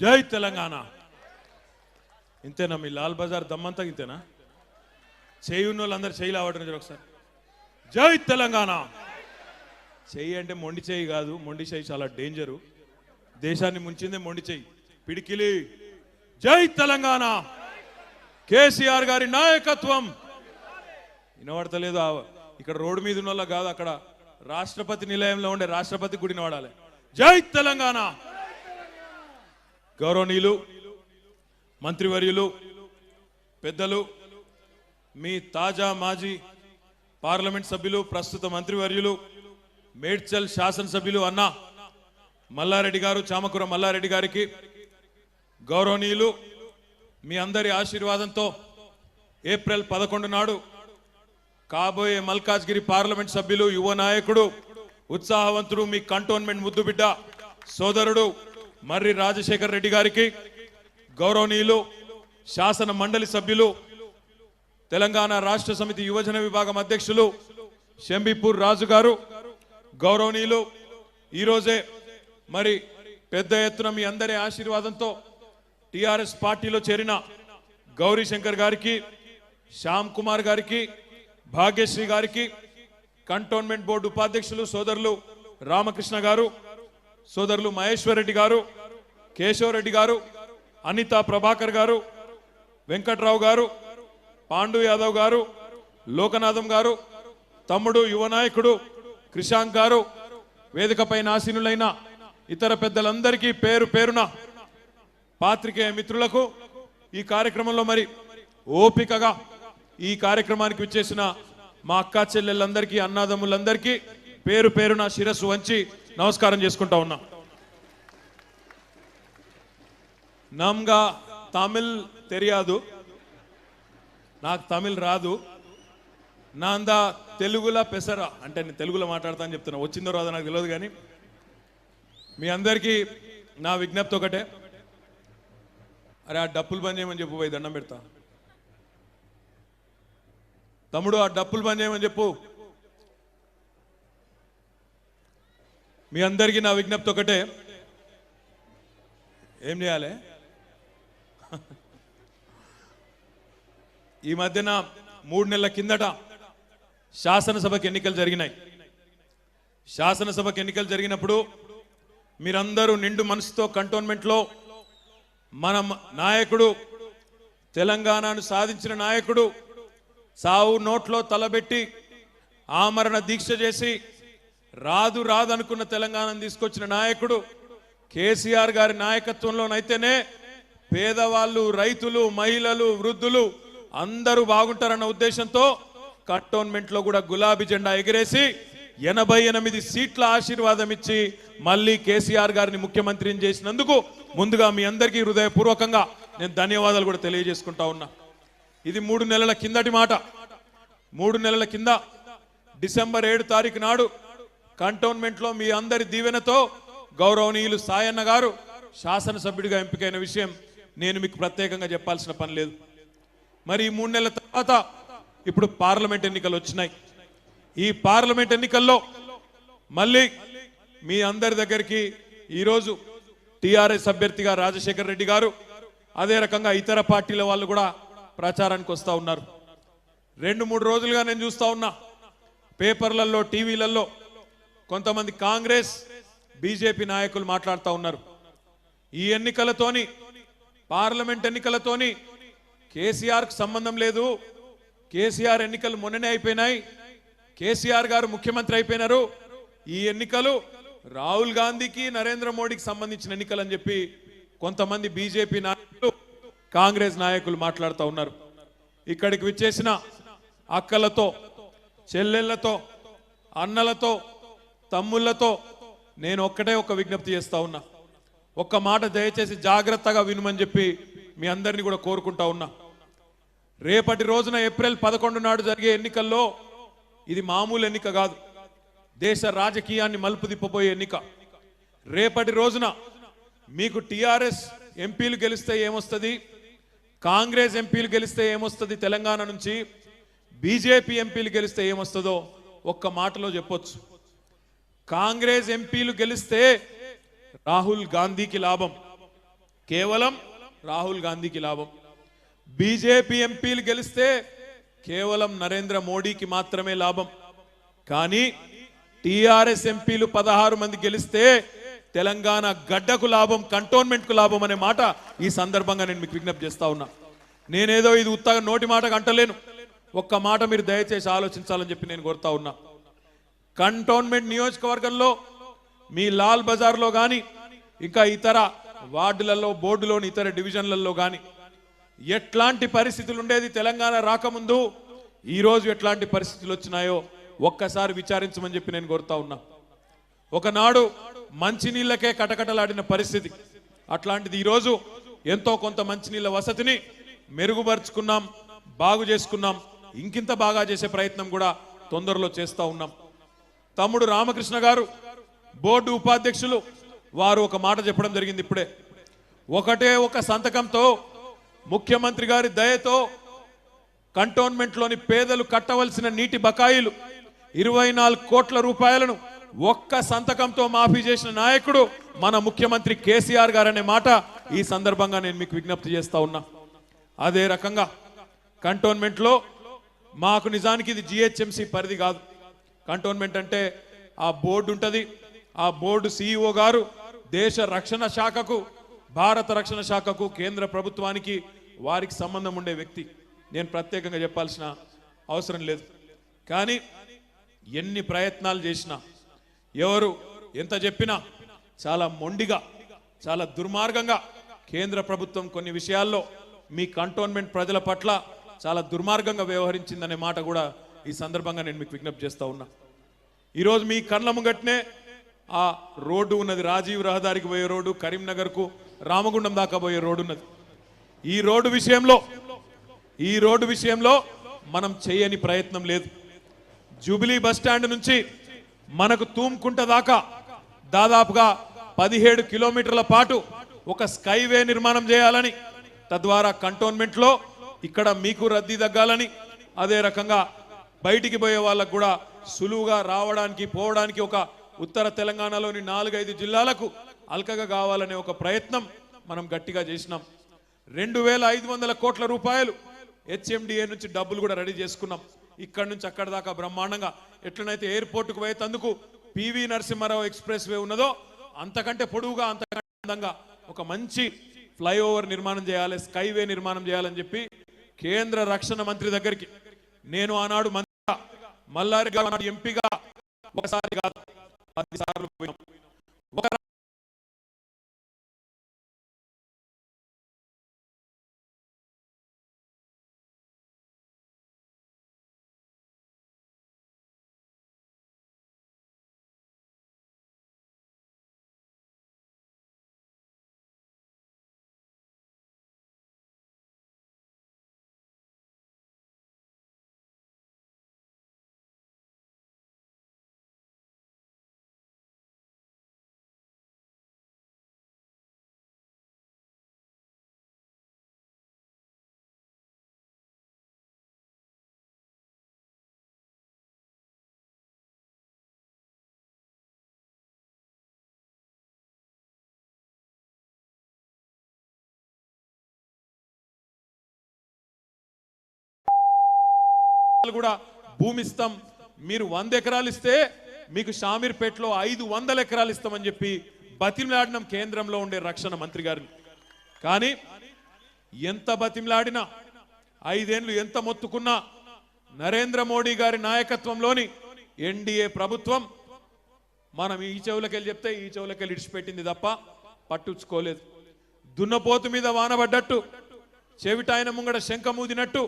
జై తెలంగాణ. ఇంతేనా మీ లాల్ బజార్ దమ్మంతా ఇంతేనా? చేయి ఉన్న వాళ్ళందరూ చేయి లావటం ఒకసారి. జై తెలంగాణ. చెయ్యి అంటే మొండి చెయ్యి కాదు, మొండి చెయ్యి చాలా డేంజరు. దేశాన్ని ముంచిందే మొండి చెయ్యి, పిడికిలి. జై తెలంగాణ. కేసీఆర్ గారి నాయకత్వం. వినబడతలేదు? ఇక్కడ రోడ్డు మీద ఉన్న వాళ్ళ కాదు, అక్కడ రాష్ట్రపతి నిలయంలో ఉండే రాష్ట్రపతి గుడిని వాడాలి. జై తెలంగాణ. గౌరవనీయులు, మంత్రివర్యులు, పెద్దలు, మీ తాజా మాజీ పార్లమెంట్ సభ్యులు, ప్రస్తుత మంత్రివర్యులు, మేడ్చల్ శాసనసభ్యులు అన్న మల్లారెడ్డి గారు, చామకూర మల్లారెడ్డి గారికి, గౌరవనీయులు, మీ అందరి ఆశీర్వాదంతో ఏప్రిల్ 11 నాడు కాబోయే మల్కాజ్గిరి పార్లమెంట్ సభ్యులు, యువ నాయకుడు, ఉత్సాహవంతుడు, మీ కంటోన్మెంట్ ముద్దుబిడ్డ సోదరుడు మర్రి రాజశేఖర్ రెడ్డి గారికి, గౌరవనీయులు శాసన మండలి సభ్యులు, తెలంగాణ రాష్ట్ర సమితి యువజన విభాగం అధ్యక్షులు షంబీపూర్ రాజు గారు, గౌరవనీయులు, ఈరోజే మరి పెద్ద ఎత్తున మీ అందరి ఆశీర్వాదంతో టిఆర్ఎస్ పార్టీలో చేరిన గౌరీశంకర్ గారికి, శ్యామ్ కుమార్ గారికి, భాగ్యశ్రీ గారికి, కంటోన్మెంట్ బోర్డు ఉపాధ్యక్షులు సోదరులు రామకృష్ణ గారు, సోదరులు మహేశ్వర్ రెడ్డి గారు, కేశవరెడ్డి గారు, అనితా ప్రభాకర్ గారు, వెంకట్రావు గారు, పాండు యాదవ్ గారు, లోకనాథం గారు, తమ్ముడు యువ నాయకుడు క్రిషాంక్ గారు, వేదికపై ఆసీనులైన ఇతర పెద్దలందరికీ పేరు పేరున, పాత్రికేయ మిత్రులకు, ఈ కార్యక్రమంలో మరి ఓపికగా ఈ కార్యక్రమానికి విచ్చేసిన మా అక్కా చెల్లెళ్ళందరికీ, అన్నాదమ్ములందరికీ పేరు పేరున శిరస్సు వంచి నమస్కారం చేసుకుంటా ఉన్నా. నమ్గా తమిళ్ తెలియదు, నాకు తమిళ్ రాదు. నా అందా తెలుగులో పెసరా అంటే నేను తెలుగులో మాట్లాడతా అని చెప్తున్నా, వచ్చిందో రాదో నాకు తెలియదు. కానీ మీ అందరికీ నా విజ్ఞప్తి ఒకటే, అరే ఆ డప్పులు బంద్ చేయమని చెప్పు, పోయి దండం పెడతా. తమ్ముడు ఆ డప్పులు బంద్ చేయమని చెప్పు. మీ అందరికీ నా విజ్ఞప్తి ఒకటే, ఏం చేయాలి? ఈ మధ్యన 3 నెలల కిందట శాసనసభకు ఎన్నికలు జరిగినాయి. శాసనసభకు ఎన్నికలు జరిగినప్పుడు మీరందరూ నిండు మనసుతో కంటోన్మెంట్లో మన నాయకుడు, తెలంగాణను సాధించిన నాయకుడు, సావు నోట్లో తలబెట్టి ఆమరణ దీక్ష చేసి రాదు రాదు అనుకున్న తెలంగాణను తీసుకొచ్చిన నాయకుడు కేసీఆర్ గారి నాయకత్వంలోనైతేనే పేదవాళ్ళు, రైతులు, మహిళలు, వృద్ధులు అందరూ బాగుంటారన్న ఉద్దేశంతో కంటోన్మెంట్లో కూడా గులాబీ జెండా ఎగిరేసి 88 సీట్ల ఆశీర్వాదం ఇచ్చి మళ్ళీ కేసీఆర్ గారిని ముఖ్యమంత్రిని చేసినందుకు ముందుగా మీ అందరికీ హృదయపూర్వకంగా నేను ధన్యవాదాలు కూడా తెలియజేసుకుంటా ఉన్నా. ఇది 3 నెలల కిందటి మాట. 3 నెలల కింద డిసెంబర్ 7 తారీఖు నాడు కంటోన్మెంట్లో మీ అందరి దీవెనతో గౌరవనీయులు సాయన్న గారు శాసనసభ్యుడిగా ఎంపికైన విషయం నేను మీకు ప్రత్యేకంగా చెప్పాల్సిన పని లేదు. మరి ఈ 3 నెలల తర్వాత ఇప్పుడు పార్లమెంట్ ఎన్నికలు వచ్చినాయి. ఈ పార్లమెంట్ ఎన్నికల్లో మళ్ళీ మీ అందరి దగ్గరికి ఈరోజు టిఆర్ఎస్ అభ్యర్థిగా రాజశేఖర్ రెడ్డి గారు, అదే రకంగా ఇతర పార్టీల వాళ్ళు కూడా ప్రచారానికి వస్తూ ఉన్నారు. 2-3 రోజులుగా నేను చూస్తూ ఉన్నా పేపర్లలో, టీవీలలో కొంతమంది కాంగ్రెస్, బీజేపీ నాయకులు మాట్లాడుతూ ఉన్నారు. ఈ ఎన్నికలతోని, పార్లమెంట్ ఎన్నికలతోని కేసీఆర్కు సంబంధం లేదు, కేసీఆర్ ఎన్నికలు మొన్ననే అయిపోయినాయి, కేసీఆర్ గారు ముఖ్యమంత్రి అయిపోయినారు, ఈ ఎన్నికలు రాహుల్ గాంధీకి, నరేంద్ర మోడీకి సంబంధించిన ఎన్నికలు అని చెప్పి కొంతమంది బీజేపీ నాయకులు, కాంగ్రెస్ నాయకులు మాట్లాడుతూ ఉన్నారు. ఇక్కడికి విచ్చేసిన అక్కలతో, చెల్లెళ్లతో, అన్నలతో, తమ్ముళ్లతో నేను ఒక విజ్ఞప్తి చేస్తా ఉన్నా. ఒక్క మాట దయచేసి జాగ్రత్తగా వినుమని చెప్పి మీ అందరినీ కూడా కోరుకుంటా ఉన్నా. రేపటి రోజున ఏప్రిల్ 11 నాడు జరిగే ఎన్నికల్లో ఇది మామూలు ఎన్నిక కాదు, దేశ రాజకీయాన్ని మలుపు తిప్పబోయే ఎన్నిక. రేపటి రోజున మీకు టిఆర్ఎస్ ఎంపీలు గెలిస్తే ఏమొస్తుంది, కాంగ్రెస్ ఎంపీలు గెలిస్తే ఏమొస్తుంది, తెలంగాణ నుంచి బీజేపీ ఎంపీలు గెలిస్తే ఏమొస్తుందో ఒక్క మాటలో చెప్పొచ్చు. కాంగ్రెస్ ఎంపీలు గెలిస్తే రాహుల్ గాంధీకి లాభం, కేవలం రాహుల్ గాంధీకి లాభం. బీజేపీ ఎంపీలు గెలిస్తే కేవలం నరేంద్ర మోడీకి మాత్రమే లాభం. కానీ టీఆర్ఎస్ ఎంపీలు 16 మంది గెలిస్తే తెలంగాణ గడ్డకు లాభం, కంటోన్మెంట్ కు లాభం అనే మాట ఈ సందర్భంగా నేను మీకు విజ్ఞప్తి చేస్తా ఉన్నా. నేనేదో ఇది ఉత్తగా నోటి మాట అంటలేను. ఒక్క మాట మీరు దయచేసి ఆలోచించాలని చెప్పి నేను కోరుతా ఉన్నా. కంటోన్మెంట్ నియోజకవర్గంలో మీ లాల్ బజార్లో కానీ ఇంకా ఇతర వార్డులలో బోర్డులోని ఇతర డివిజన్లలో కానీ ఎట్లాంటి పరిస్థితులు ఉండేది తెలంగాణ రాకముందు, ఈరోజు ఎట్లాంటి పరిస్థితులు వచ్చినాయో ఒక్కసారి విచారించమని చెప్పి నేను కోరుతా ఉన్నా. ఒకనాడు మంచినీళ్ళకే కటకటలాడిన పరిస్థితి, అట్లాంటిది ఈరోజు ఎంతో కొంత మంచినీళ్ళ వసతిని మెరుగుపరుచుకున్నాం, బాగు చేసుకున్నాం. ఇంకింత బాగా చేసే ప్రయత్నం కూడా తొందరలో చేస్తూ ఉన్నాం. తమ్ముడు రామకృష్ణ గారు బోర్డు ఉపాధ్యక్షులు వారు ఒక మాట చెప్పడం జరిగింది ఇప్పుడే. ఒకటే ఒక సంతకంతో ముఖ్యమంత్రి గారి దయతో కంటోన్మెంట్లోని పేదలు కట్టవలసిన నీటి బకాయిలు 24 కోట్ల రూపాయలను ఒక్క సంతకంతో మాఫీ చేసిన నాయకుడు మన ముఖ్యమంత్రి కేసీఆర్ గారు అనే మాట ఈ సందర్భంగా నేను మీకు విజ్ఞప్తి చేస్తా ఉన్నా. అదే రకంగా కంటోన్మెంట్లో మాకు నిజానికి ఇది జిహెచ్ఎంసీ పరిధి కాదు. కంటోన్మెంట్ అంటే ఆ బోర్డు ఉంటుంది. ఆ బోర్డు సిఇఓ గారు దేశ రక్షణ శాఖకు, భారత రక్షణ శాఖకు, కేంద్ర ప్రభుత్వానికి వారికి సంబంధం ఉండే వ్యక్తి. నేను ప్రత్యేకంగా చెప్పాల్సిన అవసరం లేదు. కానీ ఎన్ని ప్రయత్నాలు చేసినా, ఎవరు ఎంత చెప్పినా చాలా మొండిగా, చాలా దుర్మార్గంగా కేంద్ర ప్రభుత్వం కొన్ని విషయాల్లో మీ కంటోన్మెంట్ ప్రజల పట్ల చాలా దుర్మార్గంగా వ్యవహరించిందనే మాట కూడా ఈ సందర్భంగా నేను మీకు విజ్ఞప్తి చేస్తా ఉన్నా. ఈరోజు మీ కళ్ళ ముంగట్నే ఆ రోడ్డు ఉన్నది, రాజీవ్ రహదారికి పోయే రోడ్డు, కరీంనగర్కు రామగుండం దాకా పోయే రోడ్డు ఉన్నది. ఈ రోడ్డు విషయంలో మనం చేయని ప్రయత్నం లేదు. జూబిలీ బస్ స్టాండ్ నుంచి మనకు తూమ్కుంట దాకా దాదాపుగా 17 కిలోమీటర్ల పాటు ఒక స్కైవే నిర్మాణం చేయాలని, తద్వారా కంటోన్మెంట్లో ఇక్కడ మీకు రద్దీ తగ్గాలని, అదే రకంగా బయటికి పోయే వాళ్ళకు కూడా సులువుగా రావడానికి పోవడానికి ఒక ఉత్తర తెలంగాణలోని 4-5 జిల్లాలకు అల్కగా కావాలనే ఒక ప్రయత్నం మనం గట్టిగా చేసినాం. 2500 కోట్ల రూపాయలు హెచ్ఎండిఏ నుంచి డబ్బులు కూడా రెడీ చేసుకున్నాం. ఇక్కడ నుంచి అక్కడ దాకా బ్రహ్మాండంగా ఎట్లనైతే ఎయిర్పోర్ట్కు పోయేందుకు పివి నరసింహారావు ఎక్స్ప్రెస్ వే ఉన్నదో అంతకంటే పొడవుగా, అంతకంటే అందంగా ఒక మంచి ఫ్లైఓవర్ నిర్మాణం చేయాలి, స్కైవే నిర్మాణం చేయాలని చెప్పి కేంద్ర రక్షణ మంత్రి దగ్గరికి నేను ఆనాడు మంత్రిగా, మల్లారి గారు ఎంపీగా ఒకసారి కాదు 10 సార్లు పోయినాం. కూడా భూమి ఇస్తాం, మీరు 100 ఎకరాలు ఇస్తే మీకు షామీర్పేటలో 500 ఎకరాలు ఇస్తామని చెప్పి బతిమలాడినం కేంద్రంలో ఉండే రక్షణ మంత్రి గారిని. కానీ ఎంత బతిమలాడినా, 5 ఏళ్ళు ఎంత మొత్తుకున్నా నరేంద్ర మోడీ గారి నాయకత్వంలోని ఎన్డీఏ ప్రభుత్వం మనం ఈ చెవులకెళ్ళి చెప్తే ఈ చెవులకెళ్ళి ఇడిచిపెట్టింది తప్ప పట్టించుకోలేదు. దున్నపోతు మీద వానబడ్డట్టు, చెవిటాయన ముంగడ శంఖమూదినట్టు,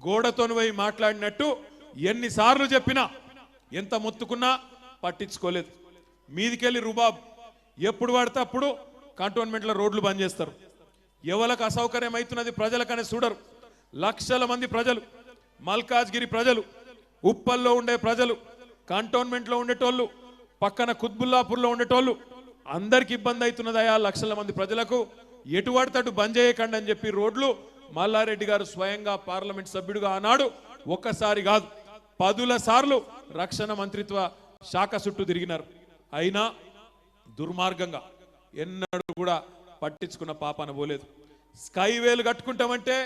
గోడతోను పోయి మాట్లాడినట్టు ఎన్నిసార్లు చెప్పినా, ఎంత మొత్తుకున్నా పట్టించుకోలేదు. మీదికెళ్ళి రుబాబ్ ఎప్పుడు పడితే అప్పుడు కంటోన్మెంట్లో రోడ్లు బంద్ చేస్తారు. ఎవరికి అసౌకర్యం అవుతున్నది ప్రజలకనే చూడరు. లక్షల మంది ప్రజలు, మల్కాజ్గిరి ప్రజలు, ఉప్పల్లో ఉండే ప్రజలు, కంటోన్మెంట్లో ఉండేటోళ్ళు, పక్కన కుత్బుల్లాపూర్లో ఉండేటోళ్ళు అందరికి ఇబ్బంది అవుతున్నదయా. లక్షల మంది ప్రజలకు ఎటు పడితే అటు బంద్ చేయకండి అని చెప్పి రోడ్లు మల్లారెడ్డి గారు స్వయంగా పార్లమెంట్ సభ్యుడిగా ఆనాడు ఒక్కసారి కాదు 10 సార్లు రక్షణ మంత్రిత్వ శాఖ చుట్టూ తిరిగినారు. అయినా దుర్మార్గంగా ఎన్నడూ కూడా పట్టించుకున్న పాపాన పోలేదు. స్కైవేలు కట్టుకుంటామంటే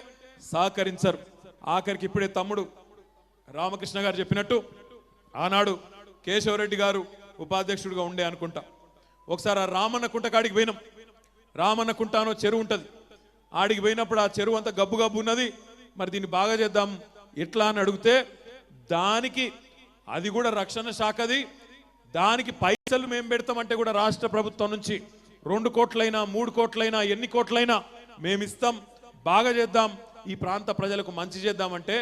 సహకరించరు. ఆఖరికి ఇప్పుడే తమ్ముడు రామకృష్ణ గారు చెప్పినట్టు ఆనాడు కేశవరెడ్డి గారు ఉపాధ్యక్షుడిగా ఉండే అనుకుంటా. ఒకసారి ఆ రామన్న కుంట కాడికి పోయినాం. రామన్న కుంట అనో చెరువు ఉంటుంది. ఆడికి పోయినప్పుడు ఆ చెరువు అంతా గబ్బు గబ్బు ఉన్నది. మరి దీన్ని బాగా చేద్దాం ఎట్లా అని అడిగితే దానికి అది కూడా రక్షణ శాఖది, దానికి పైసలు మేము పెడతామంటే కూడా రాష్ట్ర ప్రభుత్వం నుంచి 2 కోట్లైనా 3 కోట్లైనా ఎన్ని కోట్లైనా మేము ఇస్తాం, బాగా చేద్దాం, ఈ ప్రాంత ప్రజలకు మంచి చేద్దామంటే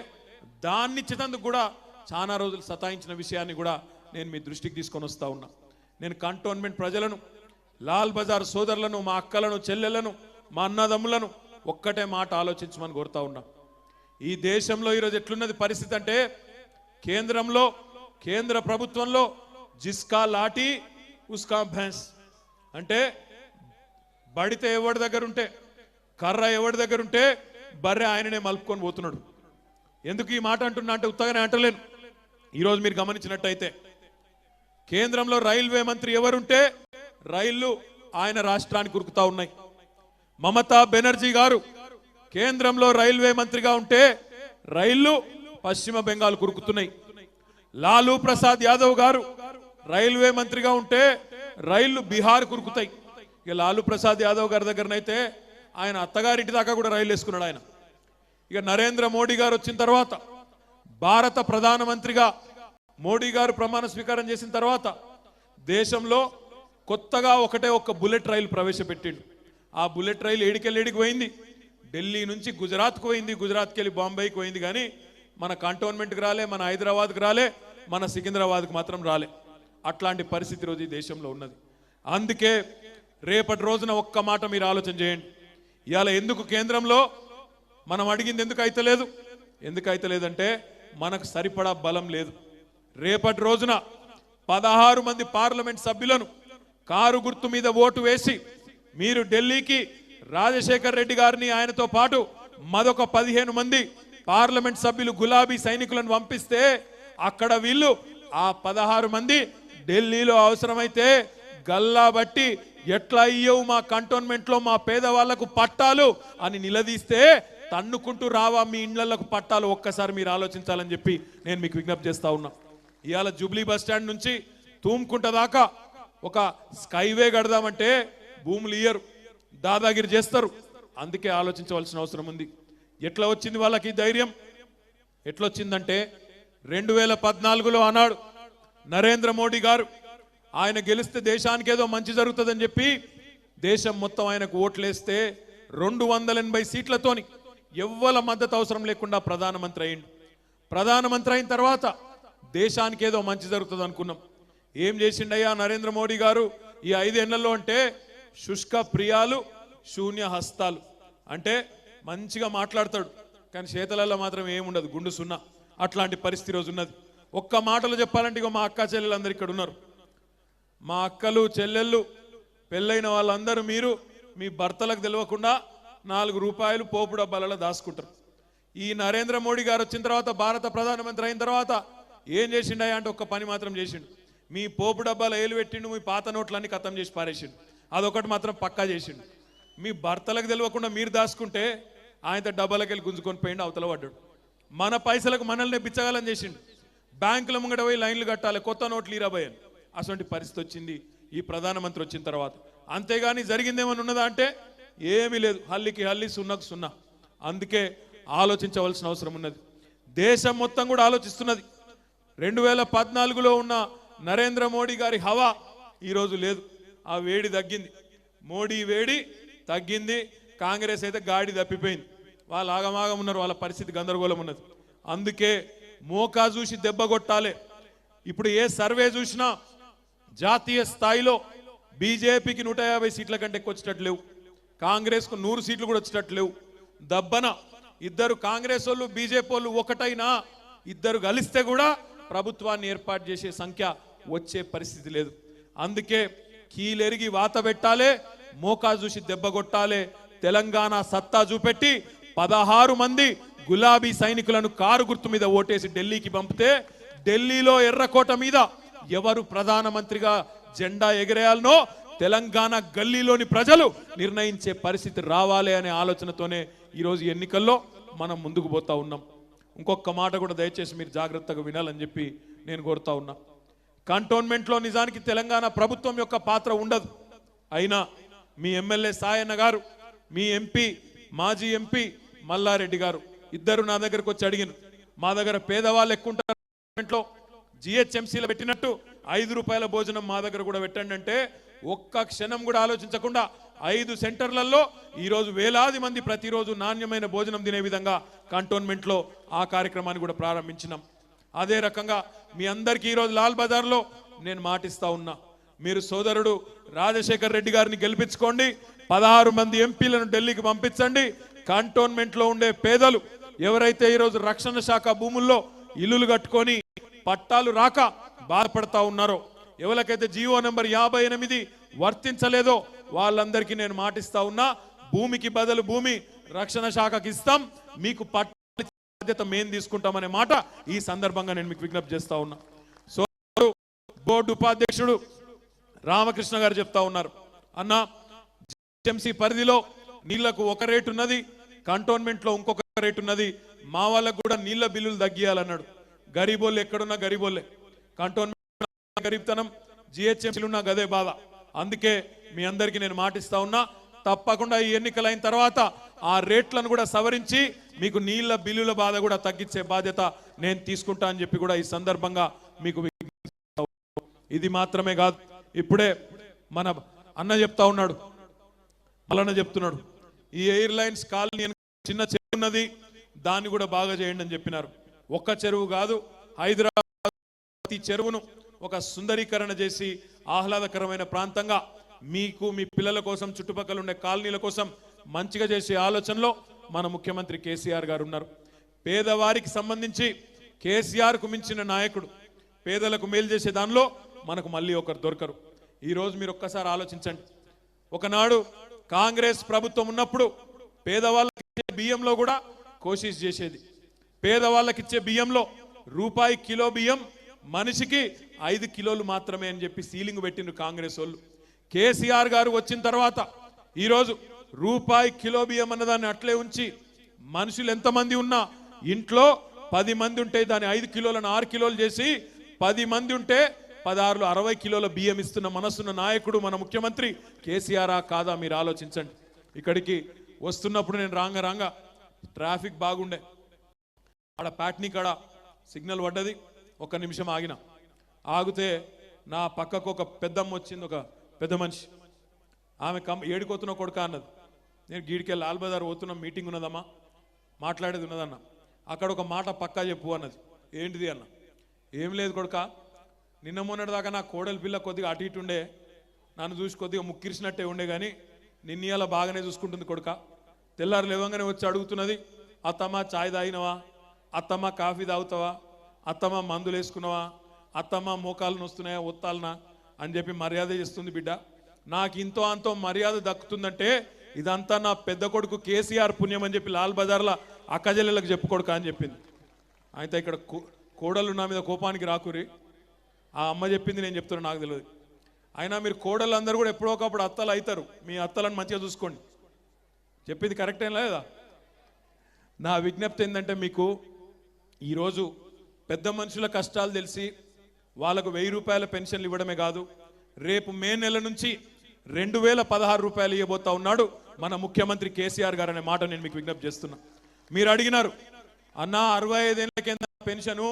దాన్ని ఇచ్చేందుకు కూడా చాలా రోజులు సతాయించిన విషయాన్ని కూడా నేను మీ దృష్టికి తీసుకొని వస్తా ఉన్నా. నేను కంటోన్మెంట్ ప్రజలను, లాల్ బజార్ సోదరులను, మా అక్కలను, చెల్లెలను, మా అన్నదమ్ములను ఒక్కటే మాట ఆలోచించమని కోరుతా ఉన్నా. ఈ దేశంలో ఈరోజు ఎట్లున్నది పరిస్థితి అంటే కేంద్రంలో, కేంద్ర ప్రభుత్వంలో జిస్కా లాఠీ ఉస్కా భైన్స్ అంటే బడితే ఎవరి దగ్గర ఉంటే, కర్ర ఎవరి దగ్గర ఉంటే బర్రె ఆయననే మలుపుకొని పోతున్నాడు. ఎందుకు ఈ మాట అంటున్నా అంటే ఉత్తగానే అంటలేను. ఈరోజు మీరు గమనించినట్టయితే కేంద్రంలో రైల్వే మంత్రి ఎవరుంటే రైళ్లు ఆయన రాష్ట్రానికి ఉరుకుతా ఉన్నాయి. మమతా బెనర్జీ గారు కేంద్రంలో రైల్వే మంత్రిగా ఉంటే రైళ్లు పశ్చిమ బెంగాల్ కురుకుతున్నాయి. లాలూ ప్రసాద్ యాదవ్ గారు రైల్వే మంత్రిగా ఉంటే రైళ్లు బీహార్ కురుకుతాయి. ఇక లాలూ ప్రసాద్ యాదవ్ గారి దగ్గరనైతే ఆయన అత్తగారింటి దాకా కూడా రైలు వేసుకున్నాడు ఆయన. ఇక నరేంద్ర మోడీ గారు వచ్చిన తర్వాత, భారత ప్రధానమంత్రిగా మోడీ గారు ప్రమాణ స్వీకారం చేసిన తర్వాత దేశంలో కొత్తగా ఒక్క బుల్లెట్ రైలు ప్రవేశపెట్టిండు. ఆ బుల్లెట్ రైలు ఏడికి పోయింది, ఢిల్లీ నుంచి గుజరాత్కు పోయింది, గుజరాత్కి వెళ్ళి బాంబేకి పోయింది. కానీ మన కంటోన్మెంట్కి రాలే, మన హైదరాబాద్కి రాలే, మన సికింద్రాబాద్కి మాత్రం రాలే. అట్లాంటి పరిస్థితి రోజు ఈ దేశంలో ఉన్నది. అందుకే రేపటి రోజున ఒక్క మాట మీరు ఆలోచన చేయండి. ఇవాళ ఎందుకు కేంద్రంలో మనం అడిగింది ఎందుకు అయితలేదంటే మనకు సరిపడా బలం లేదు. రేపటి రోజున 16 మంది పార్లమెంట్ సభ్యులను కారు గుర్తు మీద ఓటు వేసి మీరు ఢిల్లీకి రాజశేఖర్ రెడ్డి గారిని ఆయనతో పాటు మరొక 15 మంది పార్లమెంట్ సభ్యులు గులాబీ సైనికులను పంపిస్తే అక్కడ వీళ్ళు ఆ 16 మంది ఢిల్లీలో అవసరమైతే గల్లా బట్టి ఎట్లా అయ్యవు మా కంటోన్మెంట్ లో మా పేదవాళ్లకు పట్టాలు అని నిలదీస్తే తన్నుకుంటూ రావా మీ ఇళ్లకు పట్టాలు, ఒక్కసారి మీరు ఆలోచించాలని చెప్పి నేను మీకు విజ్ఞప్తి చేస్తా ఉన్నా. ఇవాళ జూబ్లీ బస్ స్టాండ్ నుంచి తూమ్కుంట దాకా ఒక స్కైవే కడదామంటే భూములు ఇయ్యరు, దాదాగిరి చేస్తారు. అందుకే ఆలోచించవలసిన అవసరం ఉంది. ఎట్లా వచ్చింది వాళ్ళకి ధైర్యం? ఎట్లొచ్చిందంటే 2014లో అన్నాడు నరేంద్ర మోడీ గారు, ఆయన గెలిస్తే దేశానికి ఏదో మంచి జరుగుతుందని చెప్పి దేశం మొత్తం ఆయనకు ఓట్లేస్తే 280 సీట్లతోని ఎవ్వల మద్దతు అవసరం లేకుండా ప్రధానమంత్రి అయ్యిండు. ప్రధానమంత్రి అయిన తర్వాత దేశానికి ఏదో మంచి జరుగుతుంది అనుకున్నాం. ఏం చేసిండయ్యా నరేంద్ర మోడీ గారు ఈ 5 ఏళ్లలో అంటే శుష్క ప్రియాలు శూన్య హస్తాలు అంటే మంచిగా మాట్లాడతాడు కానీ చేతలలో మాత్రం ఏముండదు, గుండు సున్నా. అట్లాంటి పరిస్థితి రోజు ఉన్నది. ఒక్క మాటలో చెప్పాలంటే ఇక మా అక్క చెల్లెలందరూ ఇక్కడ ఉన్నారు. మా అక్కలు చెల్లెళ్ళు పెళ్ళైన వాళ్ళందరూ మీరు మీ భర్తలకు తెలియకుండా 4 రూపాయలు పోపు డబ్బాలలో దాచుకుంటారు. ఈ నరేంద్ర మోడీ గారు వచ్చిన తర్వాత, భారత ప్రధానమంత్రి అయిన తర్వాత ఏం చేసిండయా అంటే ఒక్క పని మాత్రం చేసిండు. మీ పోపు డబ్బాలు ఏలు పెట్టిండు, మీ పాత నోట్లన్నీ ఖతం చేసి పారేసిండు. అదొకటి మాత్రం పక్కా చేసిండు. మీ భర్తలకు తెలియకుండా మీరు దాచుకుంటే ఆయన డబ్బాలకు వెళ్ళి గుంజుకొని పోయిండు, అవతల పడ్డాడు. మన పైసలకు మనల్ని బిచ్చగాలని చేసిండు. బ్యాంకుల ముంగట పోయి లైన్లు కట్టాలి, కొత్త నోట్లు ఇరబోయని. అటువంటి పరిస్థితి వచ్చింది ఈ ప్రధానమంత్రి వచ్చిన తర్వాత. అంతేగాని జరిగిందేమని ఉన్నదా అంటే ఏమీ లేదు. హల్లికి హల్లి, సున్నకు సున్నా. అందుకే ఆలోచించవలసిన అవసరం ఉన్నది. దేశం మొత్తం కూడా ఆలోచిస్తున్నది. 2014లో ఉన్న నరేంద్ర మోడీ గారి హవా ఈరోజు లేదు. ఆ వేడి తగ్గింది, మోడీ వేడి తగ్గింది. కాంగ్రెస్ అయితే గాడి తప్పిపోయింది. వాళ్ళు ఆగమాగం ఉన్నారు, వాళ్ళ పరిస్థితి గందరగోళం ఉన్నది. అందుకే మోకా చూసి దెబ్బ కొట్టాలి. ఇప్పుడు ఏ సర్వే చూసినా జాతీయ స్థాయిలో బీజేపీకి 150 సీట్ల కంటే ఎక్కువ వచ్చేటట్లు లేవు, కాంగ్రెస్కు 100 సీట్లు కూడా వచ్చేటట్లు లేవు. దబ్బన ఇద్దరు కాంగ్రెస్ వాళ్ళు బీజేపీ వాళ్ళు ఒకటైనా ఇద్దరు కలిస్తే కూడా ప్రభుత్వాన్ని ఏర్పాటు చేసే సంఖ్య వచ్చే పరిస్థితి లేదు. అందుకే కీలెరిగి వాత పెట్టాలి, మోకా చూసి దెబ్బ కొట్టాలి. తెలంగాణ సత్తా చూపెట్టి 16 మంది గులాబీ సైనికులను కారు గుర్తు మీద ఓటేసి ఢిల్లీకి పంపితే ఢిల్లీలో ఎర్రకోట మీద ఎవరు ప్రధానమంత్రిగా జెండా ఎగరేయాలనో తెలంగాణ గల్లీలోని ప్రజలు నిర్ణయించే పరిస్థితి రావాలి అనే ఆలోచనతోనే ఈరోజు ఎన్నికల్లో మనం ముందుకు పోతా ఉన్నాం. ఇంకొక మాట కూడా దయచేసి మీరు జాగ్రత్తగా వినాలని చెప్పి నేను కోరుతా ఉన్నా. కంటోన్మెంట్లో నిజానికి తెలంగాణ ప్రభుత్వం యొక్క పాత్ర ఉండదు. అయినా మీ ఎమ్మెల్యే సాయన్న గారు, మీ ఎంపీ మాజీ ఎంపీ మల్లారెడ్డి గారు ఇద్దరు నా దగ్గరకు వచ్చి అడిగిన, మా దగ్గర పేదవాళ్ళు ఎక్కువ ఉంటారు, జిహెచ్ఎంసీలో పెట్టినట్టు 5 రూపాయల భోజనం మా దగ్గర కూడా పెట్టండి అంటే ఒక్క క్షణం కూడా ఆలోచించకుండా 5 సెంటర్లలో ఈరోజు వేలాది మంది ప్రతిరోజు నాణ్యమైన భోజనం తినే విధంగా కంటోన్మెంట్లో ఆ కార్యక్రమాన్ని కూడా ప్రారంభించినాం. అదే రకంగా మీ అందరికీ ఈరోజు లాల్ బజార్లో నేను మాటిస్తా ఉన్నా, మీరు సోదరుడు రాజశేఖర్ రెడ్డి గారిని గెలిపించుకోండి, 16 మంది ఎంపీలను ఢిల్లీకి పంపించండి. కంటోన్మెంట్లో ఉండే పేదలు ఎవరైతే ఈరోజు రక్షణ శాఖ భూముల్లో ఇల్లులు కట్టుకొని పట్టాలు రాక బాధపడతా ఉన్నారో, ఎవరికైతే జీవో నెంబర్ 58 వర్తించలేదో వాళ్ళందరికీ నేను మాటిస్తా ఉన్నా, భూమికి బదులు భూమి రక్షణ శాఖకి ఇస్తాం, మీకు పట్టాల బాధ్యత మేము తీసుకుంటామనే మాట ఈ సందర్భంగా నేను మీకు విజ్ఞప్తి చేస్తా ఉన్నా. సో బోర్డు ఉపాధ్యక్షుడు రామకృష్ణ గారు చెప్తా ఉన్నారు, అన్న జిహెచ్ఎంసీ పరిధిలో నీళ్లకు ఒక రేటు ఉన్నది, కంటోన్మెంట్లో ఇంకొక రేటు ఉన్నది, మా వాళ్ళకు కూడా నీళ్ల బిల్లులు తగ్గియాలన్నాడు. గరీబోళ్ళు ఎక్కడున్నా గరీబోళ్ళే, కంటోన్మెంట్ గరీబ్తనం, జిహెచ్ఎంసీలు ఉన్న గదే బాధ. అందుకే మీ అందరికీ నేను మాటిస్తా ఉన్నా, తప్పకుండా ఈ ఎన్నికలైన తర్వాత ఆ రేట్లను కూడా సవరించి మీకు నీళ్ల బిల్లుల బాధ కూడా తగ్గించే బాధ్యత నేను తీసుకుంటా అని చెప్పి కూడా ఈ సందర్భంగా మీకు ఇది మాత్రమే కాదు, ఇప్పుడే మన అన్న చెప్తా ఉన్నాడు, మల్లన్న చెప్తున్నాడు, ఈ ఎయిర్లైన్స్ కాలనీ చిన్న చెరువు ఉన్నది, దాన్ని కూడా బాగా చేయండి అని చెప్పినారు. ఒక్క చెరువు కాదు, హైదరాబాద్ చెరువును ఒక సుందరీకరణ చేసి ఆహ్లాదకరమైన ప్రాంతంగా మీకు మీ పిల్లల కోసం చుట్టుపక్కల ఉండే కాలనీల కోసం మంచిగా చేసే ఆలోచనలో మన ముఖ్యమంత్రి కేసీఆర్ గారు ఉన్నారు. పేదవారికి సంబంధించి కేసీఆర్కు మించిన నాయకుడు, పేదలకు మేలు చేసే దానిలో మనకు మళ్ళీ ఒకరు దొరకరు. ఈరోజు మీరు ఒక్కసారి ఆలోచించండి, ఒకనాడు కాంగ్రెస్ ప్రభుత్వం ఉన్నప్పుడు పేదవాళ్ళకి ఇచ్చే బియ్యంలో కూడా కోషిష్ చేసేది. పేదవాళ్ళకి ఇచ్చే బియ్యంలో రూపాయి కిలో బియ్యం మనిషికి 5 కిలోలు మాత్రమే అని చెప్పి సీలింగ్ పెట్టిండ్రు కాంగ్రెస్ వాళ్ళు. కేసీఆర్ గారు వచ్చిన తర్వాత ఈరోజు రూపాయి కిలో బియ్యం అన్నదాన్ని అట్లే ఉంచి మనుషులు ఎంతమంది ఉన్నా ఇంట్లో 10 మంది ఉంటే దాన్ని 5 కిలోలను 6 కిలోలు చేసి 10 మంది ఉంటే 16 60 కిలోల బియ్యం ఇస్తున్న మనసున్న నాయకుడు మన ముఖ్యమంత్రి కేసీఆర్ కాదా? మీరు ఆలోచించండి. ఇక్కడికి వస్తున్నప్పుడు నేను రాంగా ట్రాఫిక్ బాగుండే, ఆడ ప్యాట్నీ కాడ సిగ్నల్ పడ్డది, 1 నిమిషం ఆగిన. ఆగితే నా పక్కకు ఒక పెద్దమ్మ వచ్చింది, ఒక పెద్ద మనిషి. ఆమె ఏడుకోతున్న కొడుక అన్నది. నేను గీడికెళ్ళి లాల్ బజార్ పోతున్నా, మీటింగ్ ఉన్నదమ్మా, మాట్లాడేది ఉన్నదన్న. అక్కడ ఒక మాట పక్కా చెప్పు అన్నది. ఏంటిది అన్న? ఏం లేదు కొడుక, నిన్న మొన్నటి దాకా నా కోడలి పిల్ల కొద్దిగా అటు ఇటు ఉండే, నన్ను చూసి కొద్దిగా ముక్కిరిసినట్టే ఉండే, కానీ నిన్న ఇలా బాగానే చూసుకుంటుంది కొడుక. తెల్లారు లేవంగానే వచ్చి అడుగుతున్నది, అత్తమ్మ చాయ్ తాగినవా, అత్తమ్మ కాఫీ తాగుతావా, అత్తమ్మ మందులు వేసుకున్నావా, అత్తమ్మ మోకాలు నొస్తున్నాయా, ఒత్తాలనా అని చెప్పి మర్యాద చేస్తుంది. బిడ్డ, నాకు ఇంతో అంతో మర్యాద దక్కుతుందంటే ఇదంతా నా పెద్ద కొడుకు కేసీఆర్ పుణ్యం అని చెప్పి లాల్ బజార్లో అక్కజల్లెలకు చెప్పుకోడుక అని చెప్పింది. అయితే ఇక్కడ కోడలు నా మీద కోపానికి రాకురి, ఆ అమ్మ చెప్పింది నేను చెప్తున్నా, నాకు తెలియదు. అయినా మీరు కోడలు అందరూ కూడా ఎప్పుడో ఒకప్పుడు అత్తలు అవుతారు, మీ అత్తలను మంచిగా చూసుకోండి. చెప్పింది కరెక్ట్ ఏం లేదా? నా విజ్ఞప్తి ఏంటంటే, మీకు ఈరోజు పెద్ద మనుషుల కష్టాలు తెలిసి వాళ్ళకు 1000 రూపాయల పెన్షన్లు ఇవ్వడమే కాదు, రేపు మే నెల నుంచి 2016 రూపాయలు ఇవ్వబోతా ఉన్నాడు మన ముఖ్యమంత్రి కేసీఆర్ గారు అనే మాట నేను మీకు విజ్ఞప్తి చేస్తున్నా. మీరు అడిగినారు, అన్న 65 ఏళ్ళకే పెన్షను,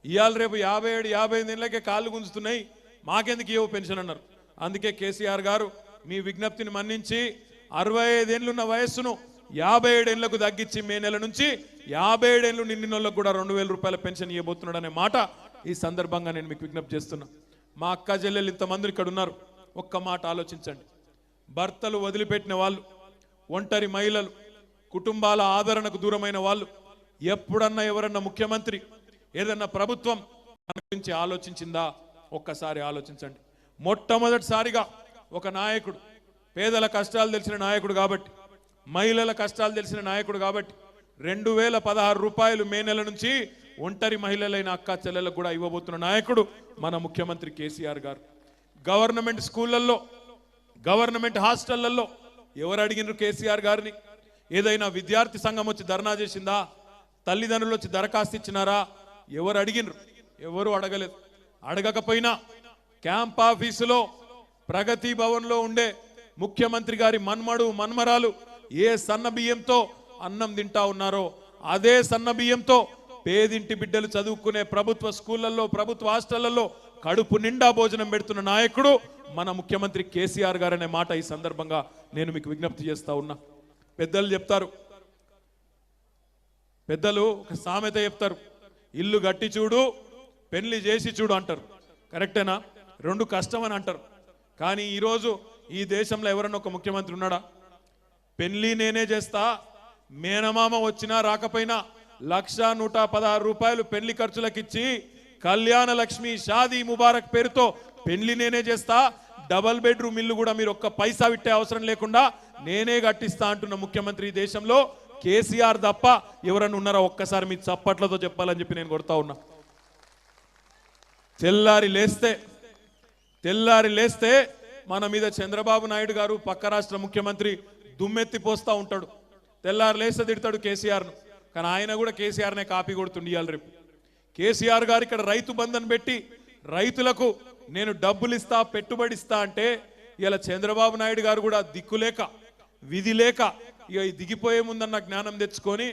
ఇవాళ రేపు 57 55 ఏళ్ళకే కాళ్ళు గుంజుతున్నాయి, మాకెందుకు ఇవ్వ పెన్షన్ అన్నారు. అందుకే కేసీఆర్ గారు మీ విజ్ఞప్తిని మన్నించి 65 ఏళ్ళున్న వయస్సును 57 ఏళ్లకు తగ్గించి మే నెల నుంచి 57 ఏళ్ళు నిండిన వాళ్ళకు కూడా 2000 రూపాయల పెన్షన్ ఇవ్వబోతున్నాడు అనే మాట ఈ సందర్భంగా నేను మీకు విజ్ఞప్తి చేస్తున్నా. మా అక్క చెల్లెలు ఇంతమంది ఇక్కడ ఉన్నారు, ఒక్క మాట ఆలోచించండి. భర్తలు వదిలిపెట్టిన వాళ్ళు, ఒంటరి మహిళలు, కుటుంబాల ఆదరణకు దూరమైన వాళ్ళు, ఎప్పుడన్నా ఎవరన్నా ముఖ్యమంత్రి ఏదన్నా ప్రభుత్వం మన గురించి ఆలోచించిందా? ఒక్కసారి ఆలోచించండి. మొట్టమొదటిసారిగా ఒక నాయకుడు, పేదల కష్టాలు తెలిసిన నాయకుడు కాబట్టి, మహిళల కష్టాలు తెలిసిన నాయకుడు కాబట్టి 2016 రూపాయలు మే నెల నుంచి ఒంటరి మహిళలైన అక్క చెల్లెలకు కూడా ఇవ్వబోతున్న నాయకుడు మన ముఖ్యమంత్రి కేసీఆర్ గారు. గవర్నమెంట్ స్కూళ్ళల్లో గవర్నమెంట్ హాస్టళ్లలో ఎవరు అడిగినారు కేసీఆర్ గారిని? ఏదైనా విద్యార్థి సంఘం వచ్చి ధర్నా చేసిందా? తల్లిదండ్రులు వచ్చి దరఖాస్తు ఇచ్చినారా? ఎవరు అడిగినరు? ఎవరు అడగలేదు. అడగకపోయినా క్యాంప్ ఆఫీసులో ప్రగతి భవన్లో ఉండే ముఖ్యమంత్రి గారి మన్మడు మన్మరాలు ఏ సన్న బియ్యంతో అన్నం తింటా ఉన్నారో అదే సన్న బియ్యంతో పేదింటి బిడ్డలు చదువుకునే ప్రభుత్వ స్కూళ్లలో ప్రభుత్వ హాస్టళ్లలో కడుపు నిండా భోజనం పెడుతున్న నాయకుడు మన ముఖ్యమంత్రి కేసీఆర్ గారు అనే మాట ఈ సందర్భంగా నేను మీకు విజ్ఞప్తి చేస్తా ఉన్నా. పెద్దలు చెప్తారు, పెద్దలు ఒక సామెత చెప్తారు, ఇల్లు గట్టి చూడు పెళ్లి చేసి చూడు అంటారు. కరెక్టేనా? రెండు కష్టం అని అంటారు. కానీ ఈరోజు ఈ దేశంలో ఎవరన్నా ఒక ముఖ్యమంత్రి ఉన్నాడా? పెళ్లి నేనే చేస్తా, మేనమామ వచ్చినా రాకపోయినా 1,116 రూపాయలు పెళ్లి ఖర్చులకిచ్చి కళ్యాణ లక్ష్మి షాదీ ముబారక్ పేరుతో పెళ్లి నేనే చేస్తా, డబల్ బెడ్రూమ్ ఇల్లు కూడా మీరు ఒక్క పైసా విట్టే అవసరం లేకుండా నేనే కట్టిస్తా అంటున్న ముఖ్యమంత్రి ఈ దేశంలో కేసీఆర్ తప్ప ఎవరన్నా ఉన్నారా? ఒక్కసారి మీ చప్పట్లతో చెప్పాలని చెప్పి నేను కొడతా ఉన్నా. తెల్లారి లేస్తే మన మీద చంద్రబాబు నాయుడు గారు పక్క రాష్ట్ర ముఖ్యమంత్రి దుమ్మెత్తి పోస్తా ఉంటాడు. తెల్లారి లేస్తే తిడతాడు కేసీఆర్ను. కానీ ఆయన కూడా కేసీఆర్నే కాపీ కొడుతుండి ఇవాళ రేపు. కేసీఆర్ గారు ఇక్కడ రైతు బంధన్ పెట్టి రైతులకు నేను డబ్బులు ఇస్తా పెట్టుబడి ఇస్తా అంటే ఇలా చంద్రబాబు నాయుడు గారు కూడా దిక్కులేక విధి లేక ఇక దిగిపోయే ముందన్న జ్ఞానం తెచ్చుకొని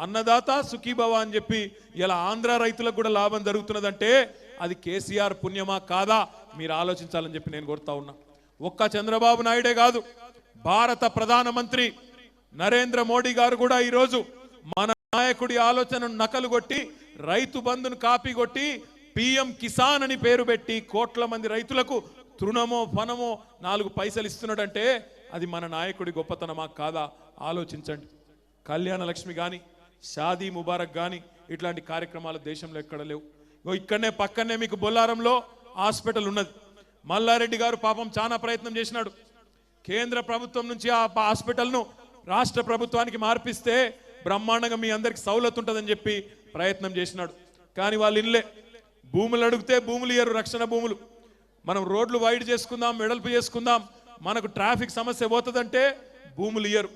అన్నదాత సుఖీభవ అని చెప్పి ఇలా ఆంధ్ర రైతులకు కూడా లాభం జరుగుతున్నదంటే అది కేసీఆర్ పుణ్యమా కాదా మీరు ఆలోచించాలని చెప్పి నేను కోరుతా ఉన్నా. ఒక్క చంద్రబాబు నాయుడే కాదు, భారత ప్రధానమంత్రి నరేంద్ర మోడీ గారు కూడా ఈరోజు మన నాయకుడి ఆలోచనను నకలు కొట్టి రైతు బంధును కాపీ కొట్టి పిఎం కిసాన్ అని పేరు పెట్టి కోట్ల మంది రైతులకు తృణమో ఫనమో 4 పైసలు ఇస్తున్నాడంటే అది మన నాయకుడి గొప్పతనమా కాదా ఆలోచించండి. కళ్యాణ లక్ష్మి కానీ షాదీ ముబారక్ కానీ ఇట్లాంటి కార్యక్రమాలు దేశంలో ఎక్కడ లేవు. ఇక్కడనే పక్కనే మీకు బొల్లారంలో హాస్పిటల్ ఉన్నది. మల్లారెడ్డి గారు పాపం చాలా ప్రయత్నం చేసినాడు. కేంద్ర ప్రభుత్వం నుంచి ఆ హాస్పిటల్ను రాష్ట్ర ప్రభుత్వానికి మార్పిస్తే బ్రహ్మాండంగా మీ అందరికి సౌలత్ ఉంటుందని చెప్పి ప్రయత్నం చేసినాడు. కానీ వాళ్ళు ఇల్లే భూములు అడిగితే భూములు ఇయ్యరు, రక్షణ భూములు. మనం రోడ్లు వైడ్ చేసుకుందాం, వెడల్పు చేసుకుందాం, మనకు ట్రాఫిక్ సమస్య పోతుందంటే భూములు ఇయ్యరు.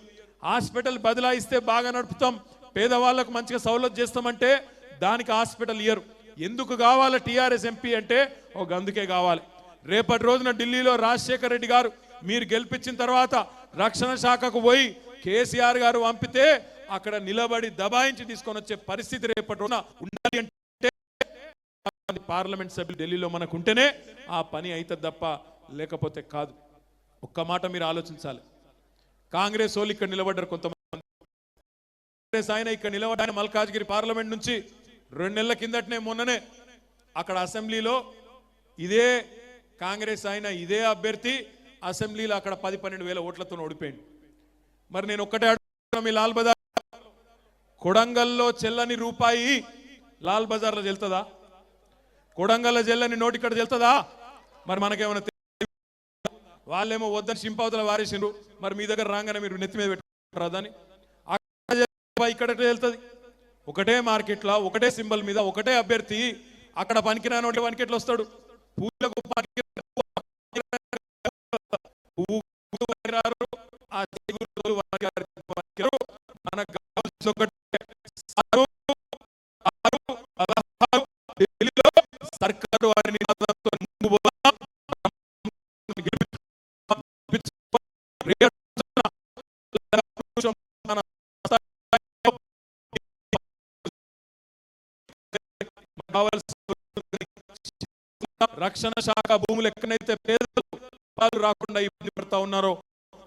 హాస్పిటల్ బదలాయిస్తే బాగా నడుపుతాం, పేదవాళ్లకు మంచిగా సౌలత్ చేస్తామంటే దానికి హాస్పిటల్ ఇయ్యరు. ఎందుకు కావాలి టీఆర్ఎస్ ఎంపీ అంటే ఒక అందుకే కావాలి. రేపటి రోజున ఢిల్లీలో రాజశేఖర్ రెడ్డి గారు మీరు గెలిపించిన తర్వాత రక్షణ శాఖకు పోయి కేసీఆర్ గారు పంపితే అక్కడ నిలబడి దబాయించి తీసుకొని వచ్చే పరిస్థితి రేపటి రోజున ఉండాలి అంటే పార్లమెంట్ సభ్యులు ఢిల్లీలో మనకు ఉంటేనే ఆ పని అవుతుంది తప్ప లేకపోతే కాదు. ఒక్క మాట మీరు ఆలోచించాలి. కాంగ్రెస్ వాళ్ళు ఇక్కడ నిలబడ్డారు, కొంతమంది కాంగ్రెస్ ఆయన ఇక్కడ నిలబడ్డారు. మల్కాజ్గిరి పార్లమెంట్ నుంచి 2 నెలల కిందటనే మొన్ననే అక్కడ అసెంబ్లీలో ఇదే కాంగ్రెస్ ఆయన ఇదే అభ్యర్థి అసెంబ్లీలో అక్కడ 10-12 వేల ఓట్లతో ఓడిపోయింది. మరి నేను ఒక్కటే అడుగుతున్నా, మీ లాల్ బజార్ కొడంగల్లో చెల్లని రూపాయి లాల్ బజార్లో చెల్తుందా? కొడంగల్లో చెల్లని నోటి ఇక్కడ చెల్తుందా? మరి మనకేమైనా వాళ్ళేమో వద్దని సింపవతల వారేసిండ్రు, మరి మీ దగ్గర రాగానే మీరు నెత్తి మీద పెట్టుకుంటారా దాన్ని? ఇక్కడ వెళ్తుంది ఒకటే మార్కెట్లో ఒకటే సింబల్ మీద ఒకటే అభ్యర్థి, అక్కడ పనికిరాని వాటి పనికెట్లు వస్తాడు. పూలకు సర్కారు వారిని రక్షణ శాఖ భూములు ఎక్కడైతే పేదలు రాకుండా ఇబ్బంది పడతా ఉన్నారో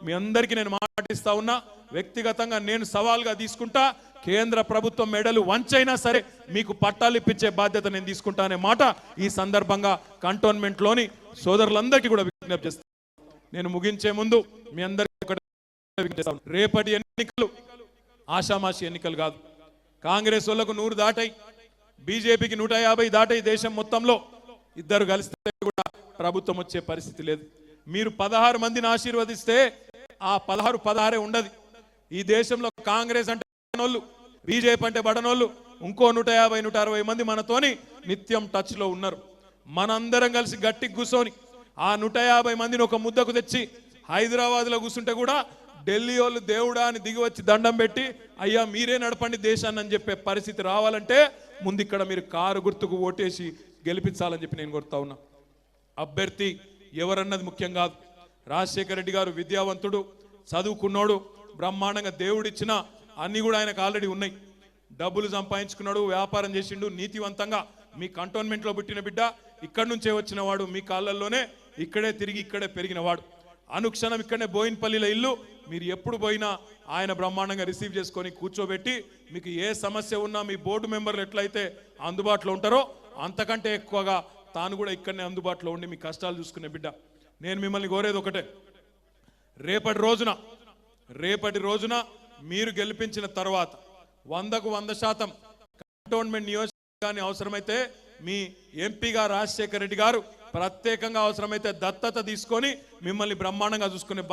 మీ అందరికీ నేను మాటిస్తా ఉన్నా. వ్యక్తిగతంగా నేను సవాల్గా తీసుకుంటా. కేంద్ర ప్రభుత్వం మెడలు వంచైనా సరే మీకు పట్టాలు ఇప్పించే బాధ్యత నేను తీసుకుంటా అనే మాట ఈ సందర్భంగా కంటోన్మెంట్లోని సోదరులందరికీ కూడా విజ్ఞప్తి చేస్తాను. నేను ముగించే ముందు మీ అందరికీ రేపటి ఎన్నికలు ఆషామాషి ఎన్నికలు కాదు. కాంగ్రెస్ వాళ్ళకు 100 దాటాయి, బీజేపీకి 150 దాటాయి. దేశం మొత్తంలో ఇద్దరు కలిస్తే కూడా ప్రభుత్వం వచ్చే పరిస్థితి లేదు. మీరు 16 మందిని ఆశీర్వదిస్తే ఆ 16 ఉండదు. ఈ దేశంలో కాంగ్రెస్ అంటే బడనోళ్ళు, బీజేపీ అంటే బడనోళ్ళు, ఇంకో 150-160 మంది మనతోని నిత్యం టచ్ లో ఉన్నారు. మనందరం కలిసి గట్టికి కూర్చొని ఆ 150 మందిని ఒక ముద్దకు తెచ్చి హైదరాబాద్లో కూర్చుంటే కూడా ఢిల్లీ వాళ్ళు దేవుడా అని దిగి వచ్చి దండం పెట్టి అయ్యా మీరే నడపండి దేశాన్ని అని చెప్పే పరిస్థితి రావాలంటే ముందు ఇక్కడ మీరు కారు గుర్తుకు ఓటేసి గెలిపించాలని చెప్పి నేను కోరుతా ఉన్నా. అభ్యర్థి ఎవరన్నది ముఖ్యం కాదు. రాజశేఖర రెడ్డి గారు విద్యావంతుడు, చదువుకున్నాడు, బ్రహ్మాండంగా దేవుడిచ్చిన అన్ని కూడా ఆయనకు ఆల్రెడీ ఉన్నాయి. డబ్బులు సంపాదించుకున్నాడు, వ్యాపారం చేసిండు, నీతివంతంగా మీ కంటోన్మెంట్లో పుట్టిన బిడ్డ, ఇక్కడి నుంచే వచ్చిన వాడు, మీ కాళ్ళల్లోనే ఇక్కడే తిరిగి ఇక్కడే పెరిగినవాడు. అనుక్షణం ఇక్కడనే బోయిన్పల్లిలో ఇల్లు, మీరు ఎప్పుడు పోయినా ఆయన బ్రహ్మాండంగా రిసీవ్ చేసుకొని కూర్చోబెట్టి మీకు ఏ సమస్య ఉన్నా మీ బోర్డు మెంబర్లు ఎట్లయితే అందుబాటులో ఉంటారో అంతకంటే ఎక్కువగా తాను కూడా ఇక్కడనే అందుబాటులో ఉండి మీ కష్టాలు చూసుకునే బిడ్డ. నేను మిమ్మల్ని కోరేది ఒకటే, రేపటి రోజున మీరు గెలిపించిన తర్వాత 100కు 100% కంటోన్మెంట్ నియోజకవర్గాన్ని అవసరమైతే మీ ఎంపీగా రాజశేఖర రెడ్డి గారు ప్రత్యేకంగా అవసరమైతే దత్తత తీసుకొని మిమ్మల్ని బ్రహ్మాండంగా చూసుకునే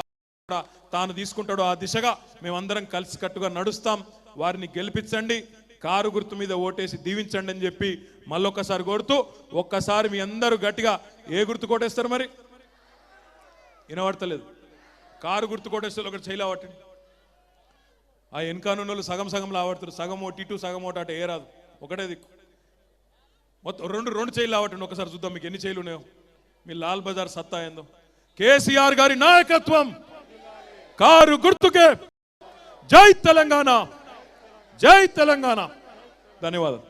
తాను తీసుకుంటాడో ఆ దిశగా మేమందరం కలిసికట్టుగా నడుస్తాం. వారిని గెలిపించండి, కారు గుర్తు మీద ఓటేసి దీవించండి అని చెప్పి మళ్ళొక్కసారి కోరుతూ, ఒక్కసారి మీ అందరూ గట్టిగా ఏ గుర్తు కొట్టేస్తారు? మరి వినబడతలేదు. కారు గుర్తు కొట్టేస్తారు. ఒకటి చేయలేవట్టండి. ఆ వెనకానున్నోళ్ళు సగం సగం లావడుతారు. సగం ఓటి ఇటు సగం ఓటు అటు ఏ రాదు, ఒకటే దిక్కు. మొత్తం రెండు చేయలు లావటండి. ఒకసారి చూద్దాం మీకు ఎన్ని చేయలు ఉన్నాయో, మీ లాల్ బజార్ సత్తా ఏందో. కేసీఆర్ గారి నాయకత్వం, కారు గుర్తుకే. జై తెలంగాణ, జై తెలంగాణ. ధన్యవాదాలు.